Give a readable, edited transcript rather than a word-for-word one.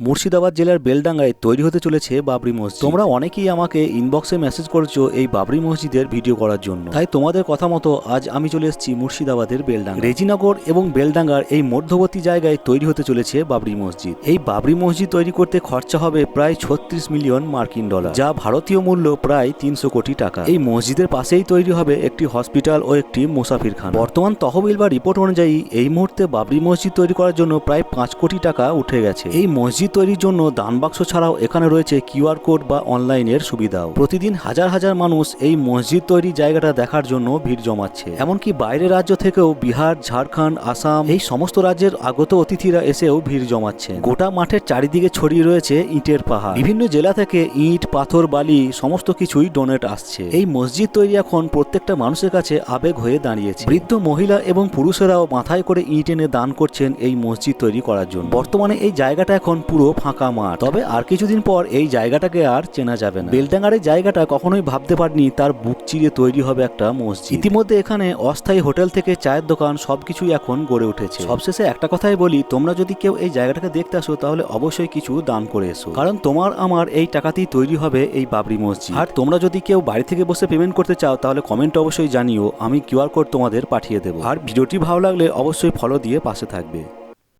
মুর্শিদাবাদ জেলার বেলডাঙ্গায় তৈরি হতে চলেছে বাবরি মসজিদ। তোমরা অনেকেই আমাকে ইনবক্সে মেসেজ করেছো এই বাবরি মসজিদের ভিডিও করার জন্য, তাই তোমাদের কথা মতো আজ আমি চলে এসেছি মুর্শিদাবাদের বেলডাঙ্গা। রেজিনগর এবং বেলডাঙ্গার এই মধ্যবর্তী জায়গায় তৈরি হতে চলেছে বাবরি মসজিদ। এই বাবরি মসজিদ তৈরি করতে খরচা হবে প্রায় 36 মিলিয়ন মার্কিন ডলার, যা ভারতীয় মূল্য প্রায় 300 কোটি টাকা। এই মসজিদের পাশেই তৈরি হবে একটি হসপিটাল ও একটি মুসাফিরখানা। বর্তমান তহবিল বা রিপোর্ট অনুযায়ী এই মুহূর্তে বাবরি মসজিদ তৈরি করার জন্য প্রায় 5 কোটি টাকা উঠে গেছে। এই মসজিদ তৈরির জন্য দান বাক্স ছাড়াও এখানে রয়েছে কিউআর কোড বা অনলাইনের সুবিধাও। প্রতিদিন হাজার হাজার মানুষ এই মসজিদ তৈরি জায়গাটা দেখার জন্য ভিড় জমাচ্ছে। এমনকি বাইরের রাজ্য থেকেও বিহার, ঝাড়খণ্ড, আসাম এই সমস্ত রাজ্যের আগত অতিথিরা এসেও ভিড় জমাচ্ছে। গোটা মাঠের চারিদিকে ছড়িয়ে রয়েছে ইটের পাহাড়। বিভিন্ন জেলা থেকে ইট, পাথর, বালি সমস্ত কিছুই ডোনেট আসছে। এই মসজিদ তৈরি এখন প্রত্যেকটা মানুষের কাছে আবেগ হয়ে দাঁড়িয়েছে। বৃদ্ধ মহিলা এবং পুরুষেরাও মাথায় করে ইট এনে দান করছেন এই মসজিদ তৈরি করার জন্য। বর্তমানে এই জায়গাটা এখন পুরো ফাঁকা মাঠ, তবে আর কিছুদিন পর এই জায়গাটাকে আর চেনা যাবে না। বেলডাঙ্গার এই জায়গাটা কখনোই ভাবতে পারিনি তার বুক চিরে তৈরি হবে একটা মসজিদ। ইতিমধ্যে এখানে অস্থায়ী হোটেল থেকে চায়ের দোকান সবকিছুই এখন গড়ে উঠেছে। সবশেষে একটা কথাই বলি, তোমরা যদি কেউ এই জায়গাটাকে দেখতে আসো তাহলে অবশ্যই কিছু দান করে এসো, কারণ তোমার আমার এই টাকাতেই তৈরি হবে এই বাবরি মসজিদ। আর তোমরা যদি কেউ বাড়ি থেকে বসে পেমেন্ট করতে চাও তাহলে কমেন্টে অবশ্যই জানিও, আমি কিউআর কোড তোমাদের পাঠিয়ে দেবো। আর ভিডিওটি ভালো লাগলে অবশ্যই ফলো দিয়ে পাশে থাকবে।